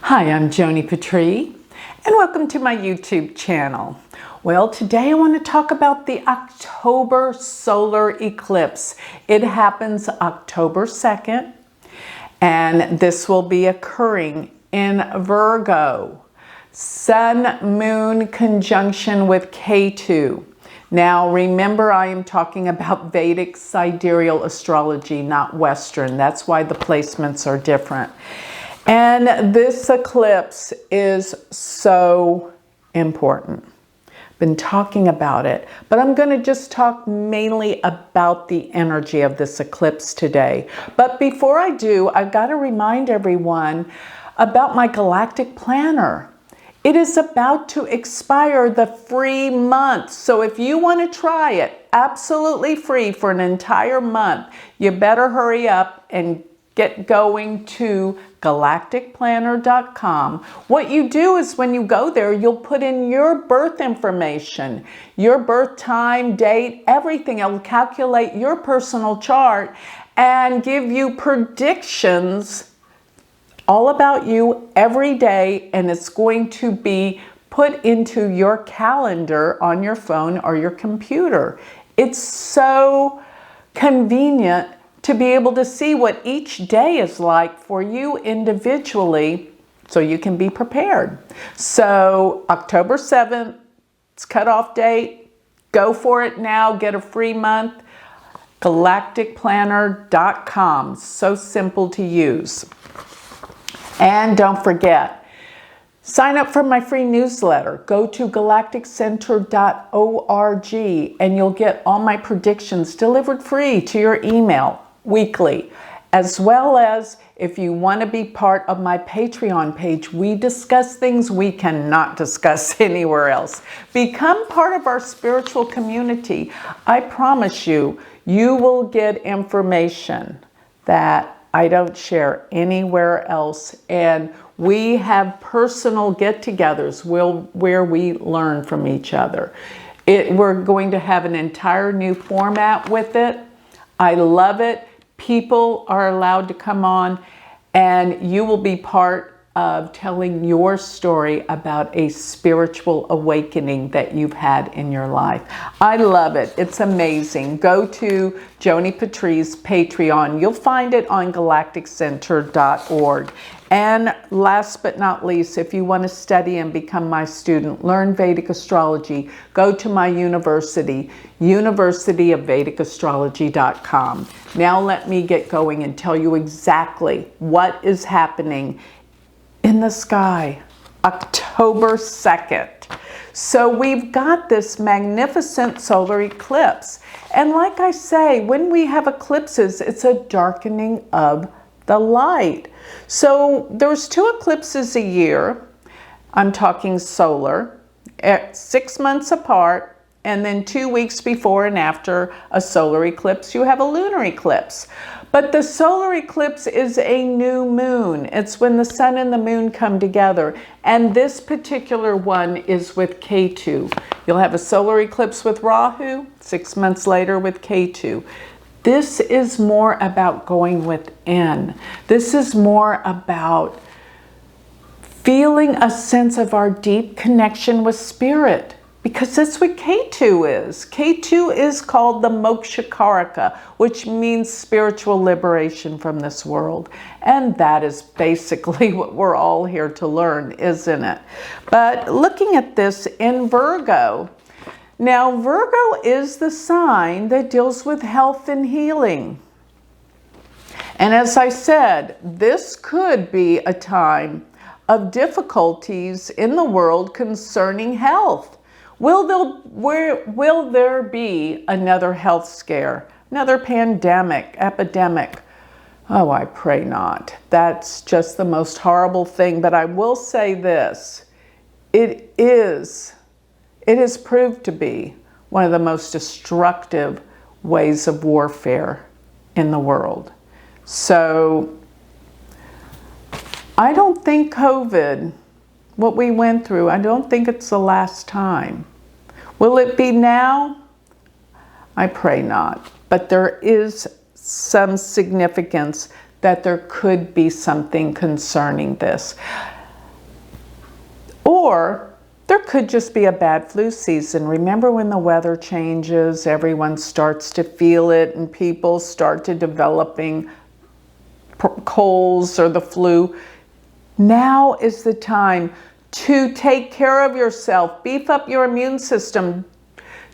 Hi, I'm Joni Patry, and welcome to my YouTube channel. Well, today I want to talk about the October solar eclipse. It happens October 2nd, and this will be occurring in Virgo. Sun-Moon conjunction with Ketu. Now, remember, I am talking about Vedic sidereal astrology, not Western. That's why the placements are different. And this eclipse is so important. Been talking about it, but I'm going to just talk mainly about the energy of this eclipse today. But before I do, I've got to remind everyone about my galactic planner. It is about to expire, the free month. So if you want to try it, absolutely free for an entire month, you better hurry up and get going to galacticplanner.com. What you do is when you go there, you'll put in your birth information, your birth time, date, everything. It'll calculate your personal chart and give you predictions all about you every day, and it's going to be put into your calendar on your phone or your computer. It's so convenient to be able to see what each day is like for you individually so you can be prepared. So October 7th, it's cutoff date. Go for it now. Get a free month. galacticplanner.com. So simple to use. And don't forget, sign up for my free newsletter. Go to galacticcenter.org and you'll get all my predictions delivered free to your email weekly. As well as, if you want to be part of my Patreon page, we discuss things we cannot discuss anywhere else. Become part of our spiritual community. I promise you, you will get information that I don't share anywhere else. And we have personal get-togethers where we learn from each other. We're going to have an entire new format with it. I love it. People are allowed to come on, and you will be part of telling your story about a spiritual awakening that you've had in your life. I love it. It's amazing. Go to Joni Patry's Patreon. You'll find it on galacticcenter.org. And last but not least, if you want to study and become my student, learn Vedic astrology, go to my university, universityofvedicastrology.com. Now let me get going and tell you exactly what is happening in the sky, October 2nd. So we've got this magnificent solar eclipse. And like I say, when we have eclipses, it's a darkening of the light. So there's 2 eclipses a year. I'm talking solar, 6 months apart, and then 2 weeks before and after a solar eclipse, you have a lunar eclipse. But the solar eclipse is a new moon. It's when the sun and the moon come together. And this particular one is with Ketu. You'll have a solar eclipse with Rahu, 6 months later with Ketu. This is more about going within. This is more about feeling a sense of our deep connection with spirit, because that's what Ketu is. Ketu is called the Mokshakaraka, which means spiritual liberation from this world. And that is basically what we're all here to learn, isn't it? But looking at this in Virgo, now Virgo is the sign that deals with health and healing. And as I said, this could be a time of difficulties in the world concerning health. Will there be another health scare, another pandemic, epidemic? Oh, I pray not. That's just the most horrible thing. But I will say this, it is proved to be one of the most destructive ways of warfare in the world. So I don't think COVID, what we went through, I don't think it's the last time. Will it be now? I pray not. But there is some significance that there could be something concerning this. Or there could just be a bad flu season. Remember when the weather changes, everyone starts to feel it and people start to developing colds or the flu. Now is the time to take care of yourself, beef up your immune system.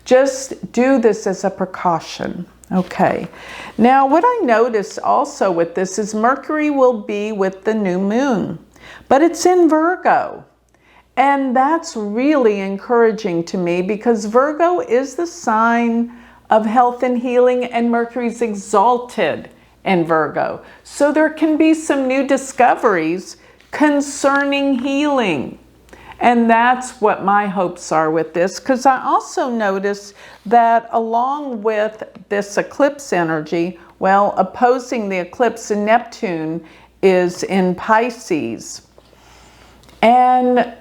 Just do this as a precaution. Okay. Now what I notice also with this is Mercury will be with the new moon, but it's in Virgo. And that's really encouraging to me because Virgo is the sign of health and healing, and Mercury's exalted in Virgo. So there can be some new discoveries concerning healing. And that's what my hopes are with this, because I also notice that along with this eclipse energy, well, opposing the eclipse in Neptune is in Pisces. And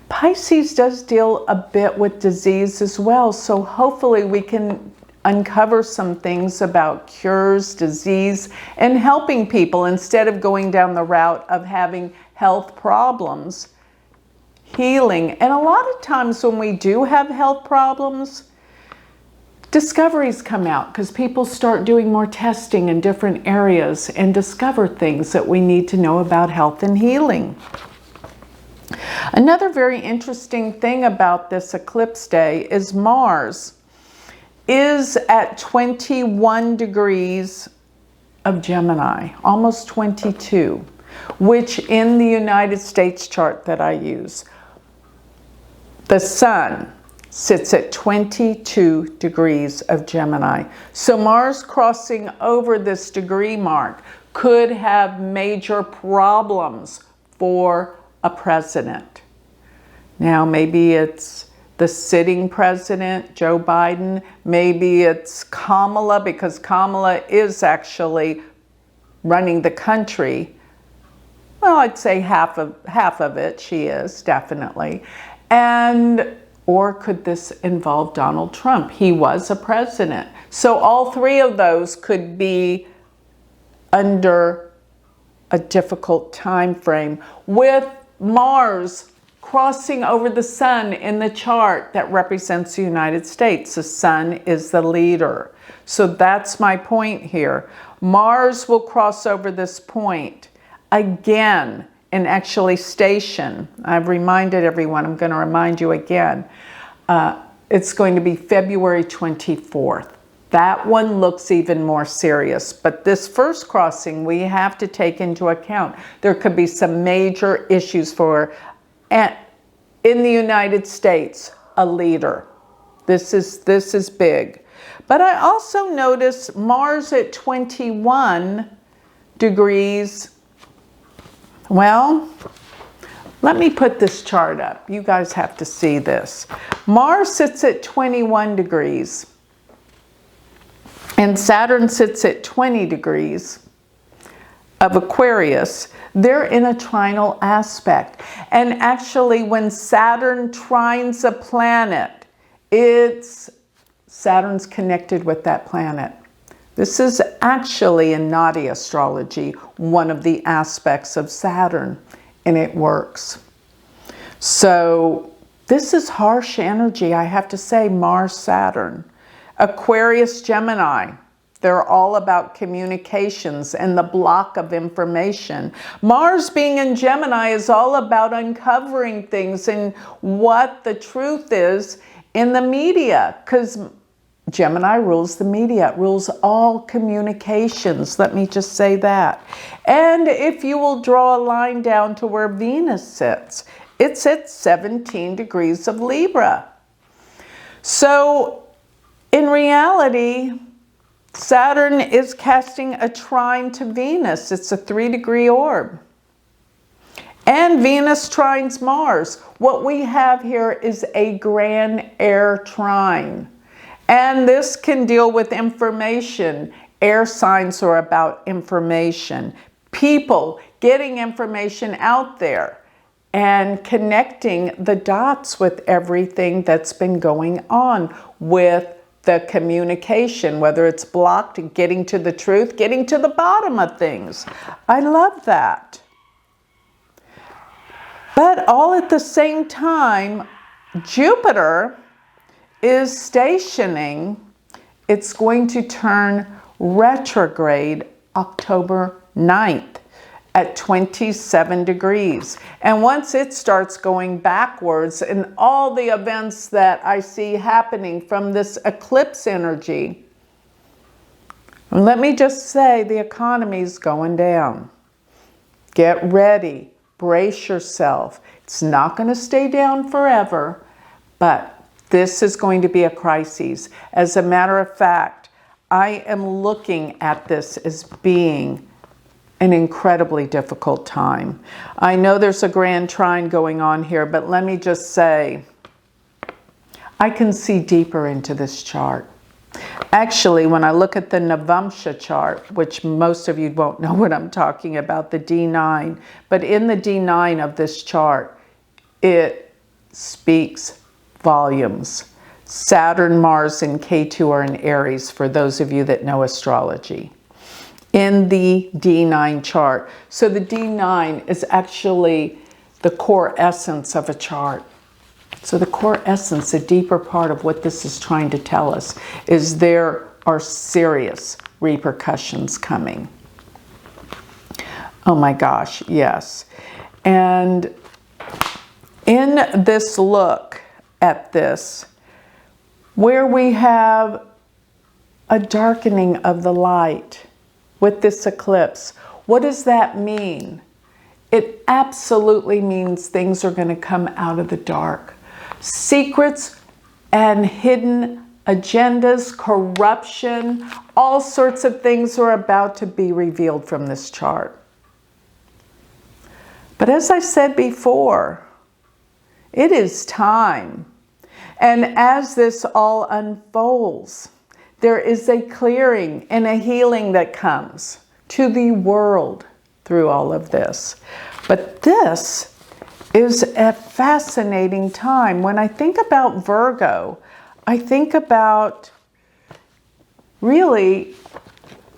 Pisces does deal a bit with disease as well, so hopefully we can uncover some things about cures, disease, and helping people instead of going down the route of having health problems, healing. And a lot of times when we do have health problems, discoveries come out because people start doing more testing in different areas and discover things that we need to know about health and healing. Another very interesting thing about this eclipse day is Mars is at 21 degrees of Gemini, almost 22, which in the United States chart that I use, the Sun sits at 22 degrees of Gemini. So Mars crossing over this degree mark could have major problems for a president. Now, maybe it's the sitting president, Joe Biden. Maybe it's Kamala, because Kamala is actually running the country. Well, I'd say half of it, she is, definitely. Or could this involve Donald Trump? He was a president. So all three of those could be under a difficult time frame with Mars crossing over the Sun in the chart that represents the United States. The Sun is the leader. So that's my point here. Mars will cross over this point again and actually station. I've reminded everyone, I'm going to remind you again. It's going to be February 24th. That one looks even more serious, but this first crossing we have to take into account. There could be some major issues for, in the United States, a leader. This is big. But I also notice Mars at 21 degrees. Well, let me put this chart up. You guys have to see this. Mars sits at 21 degrees. And Saturn sits at 20 degrees of Aquarius. They're in a trinal aspect. And actually, when Saturn trines a planet, Saturn's connected with that planet. This is actually, in naughty astrology, one of the aspects of Saturn, and it works. So this is harsh energy, I have to say, Mars, Saturn. Aquarius, Gemini, they're all about communications and the block of information. Mars being in Gemini is all about uncovering things and what the truth is in the media, because Gemini rules the media, it rules all communications. Let me just say that. And if you will draw a line down to where Venus sits, it's at 17 degrees of Libra. So in reality, Saturn is casting a trine to Venus. It's a 3-degree orb. And Venus trines Mars. What we have here is a grand air trine. And this can deal with information. Air signs are about information. People getting information out there and connecting the dots with everything that's been going on with the communication, whether it's blocked, getting to the truth, getting to the bottom of things. I love that. But all at the same time, Jupiter is stationing. It's going to turn retrograde October 9th at 27 degrees. And once it starts going backwards, and all the events that I see happening from this eclipse energy, let me just say the economy's going down. Get ready, brace yourself. It's not going to stay down forever, but this is going to be a crisis. As a matter of fact, I am looking at this as being an incredibly difficult time. I know there's a grand trine going on here, but let me just say, I can see deeper into this chart. Actually, when I look at the Navamsha chart, which most of you won't know what I'm talking about, the D9, but in the D9 of this chart, it speaks volumes. Saturn, Mars, and K2 are in Aries, for those of you that know astrology, in the D9 chart. So the D9 is actually the core essence of a chart. So the core essence, a deeper part of what this is trying to tell us, is there are serious repercussions coming. Oh my gosh, yes. And in this look at this, where we have a darkening of the light with this eclipse, what does that mean? It absolutely means things are going to come out of the dark. Secrets and hidden agendas, corruption, all sorts of things are about to be revealed from this chart. But as I said before, it is time. And as this all unfolds, there is a clearing and a healing that comes to the world through all of this. But this is a fascinating time. When I think about Virgo, I think about really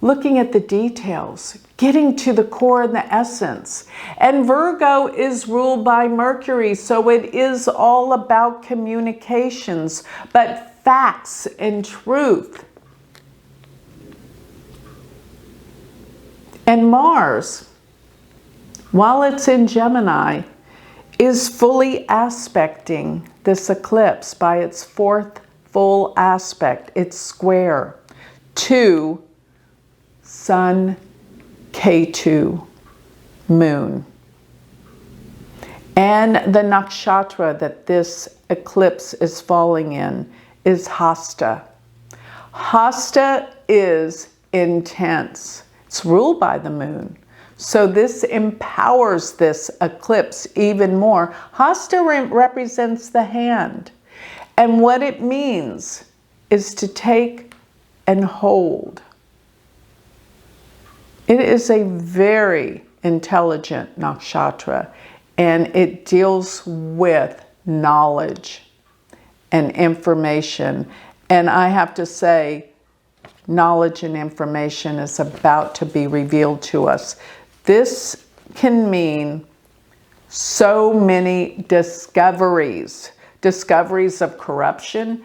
looking at the details, getting to the core and the essence. And Virgo is ruled by Mercury, so it is all about communications, but facts and truth. And Mars, while it's in Gemini, is fully aspecting this eclipse by its fourth full aspect. It's square to Sun, K2, Moon. And the nakshatra that this eclipse is falling in is Hasta. Hasta is intense. It's ruled by the moon. So this empowers this eclipse even more. Hasta represents the hand. And what it means is to take and hold. It is a very intelligent nakshatra, and it deals with knowledge and information. And I have to say, knowledge and information is about to be revealed to us. This can mean so many discoveries. Discoveries of corruption,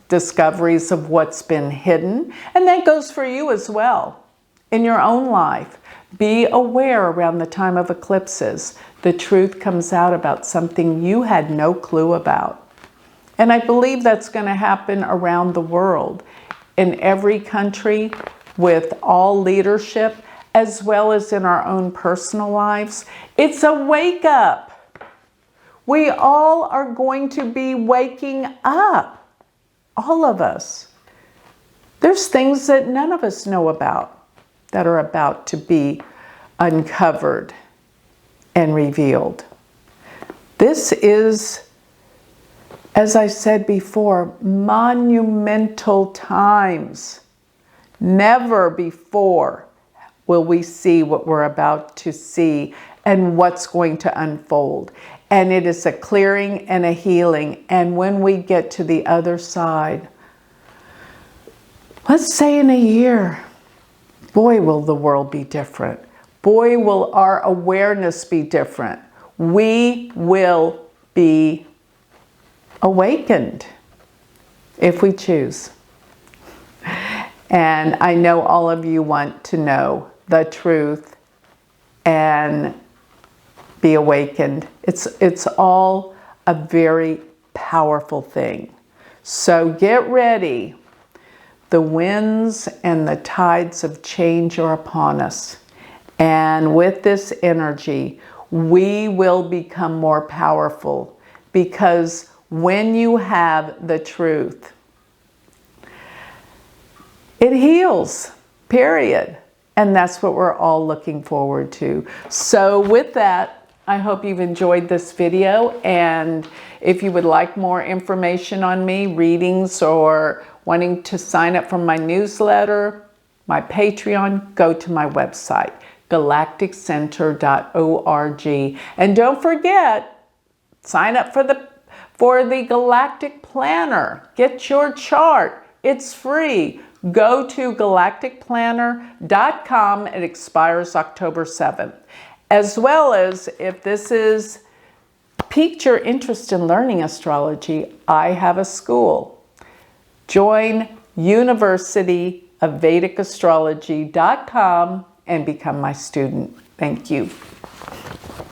discoveries of what's been hidden. And that goes for you as well in your own life. Be aware around the time of eclipses. The truth comes out about something you had no clue about. And I believe that's going to happen around the world, in every country, with all leadership, as well as in our own personal lives. It's a wake up. We all are going to be waking up. All of us. There's things that none of us know about that are about to be uncovered and revealed. This is, as I said before, monumental times. Never before will we see what we're about to see and what's going to unfold. And it is a clearing and a healing. And when we get to the other side, let's say in a year, boy, will the world be different. Boy, will our awareness be different. we will be awakened if we choose. And I know all of you want to know the truth and be awakened. It's all a very powerful thing. So get ready. The winds and the tides of change are upon us. And with this energy, we will become more powerful, because when you have the truth, it heals, period. And that's what we're all looking forward to. So with that, I hope you've enjoyed this video. And if you would like more information on me, readings, or wanting to sign up for my newsletter, my Patreon, go to my website, galacticcenter.org. And don't forget, sign up for the Galactic Planner. Get your chart. It's free. Go to galacticplanner.com. It expires October 7th. As well as, if this is piqued your interest in learning astrology, I have a school. Join University of Vedic Astrology.com and become my student. Thank you.